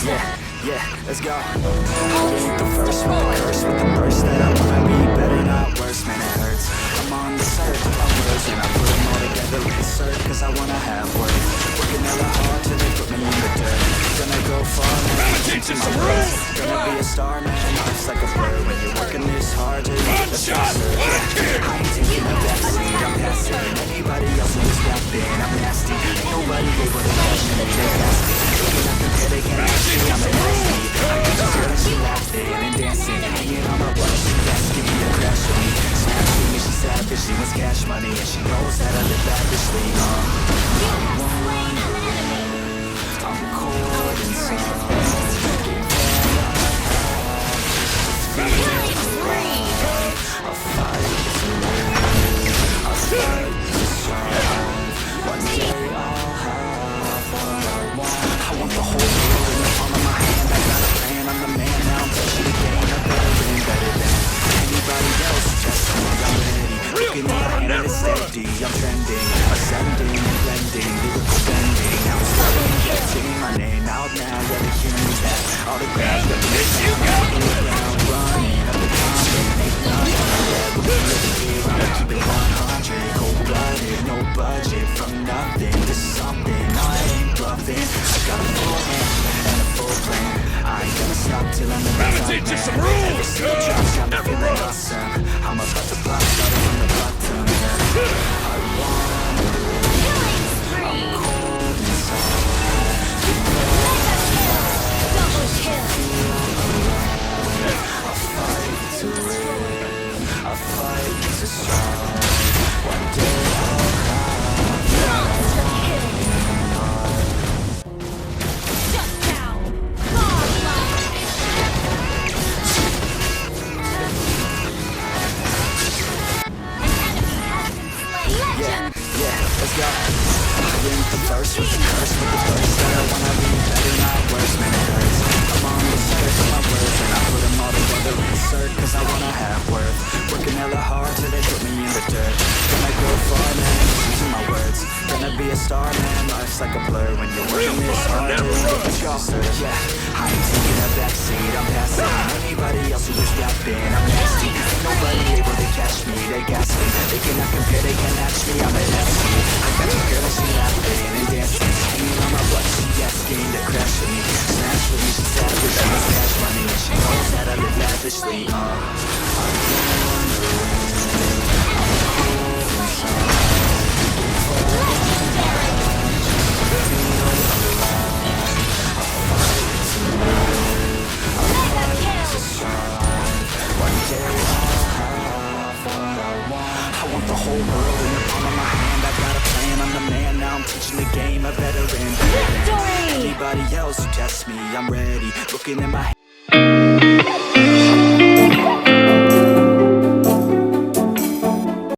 Yeah, let's go. I ain't the first one to curse with the burst that I wanna be better, not worse, man it hurts. I'm on the search for my words and I put them all together, insert, cause I wanna have worth. Working hella hard till they put me in the dirt. Gonna go far, man, teach you some words. Gonna be a star, man, life's like a blur. When you're working this hard, you need the stars. I ain't taking a backseat, I'm passing. Anybody else who's rapping, I'm nasty. Ain't nobody able to catch me, they ask me. Looking at the head, they can't ask me, I'm a nasty. I get the girl and she laughing and dancing. Hanging on my butt, she asking me to crash with me. Smash with me, she savage, she wants cash money. And she knows that I live lavishly, I'm cold inside. I'll fight to win. I'll fight to strive. One day I'll have what I want. I want the whole world in the palm of my hand. I got a plan, I'm the man. Now I'm touching the game. I'm better than anybody else. Just me, I'm ready. Looking at my hand and it's steady. I'm trending, ascending and blending. Lyrical bending. Now I'm starting to get my name out now. Yeah, they hear me back. Autograph, let me you go. Running up the top, ain't nothing. Yeah, we're gonna keep it 100. Cold-blooded, no budget. From nothing to something, I ain't bluffing. I got a full hand and a full plan. I ain't gonna stop till I'm the best I can. Every single drop got me feeling awesome. I'm about to pop, starting from the bottom. I wanna live. I'm cold inside. I'll fight to win. I'll fight to strive. One day I'll have Just now. Yeah, let's go. I ain't the first with the curse, with the burst that I wanna be better, not worse, man it hurts. I'm on the search for my words and I put them all together, insert, cause I wanna have worth. Working hella hard till they put me in the dirt. Gonna go far, man, listen to my words. Gonna be a star, man, life's like a blur. When you're working this hard, let's go. Yeah, I ain't taking a backseat, I'm passing. Anybody else who is rapping, I'm nasty. Ain't nobody able to catch me, they gas me. They cannot compare, they can't match me, I'm a nasty. I got your girl and she laughing and dancing. Hanging on my butt, she asking to crash with me. Smash with me, she savage, she wants cash money. And she knows that I live lavishly, I wanna win. I'm cold inside. I want the whole world in the palm of my hand. I got a plan, I'm the man. Now I'm teaching the game, a veteran. Victory! Anybody else who tests me, I'm ready. Looking in my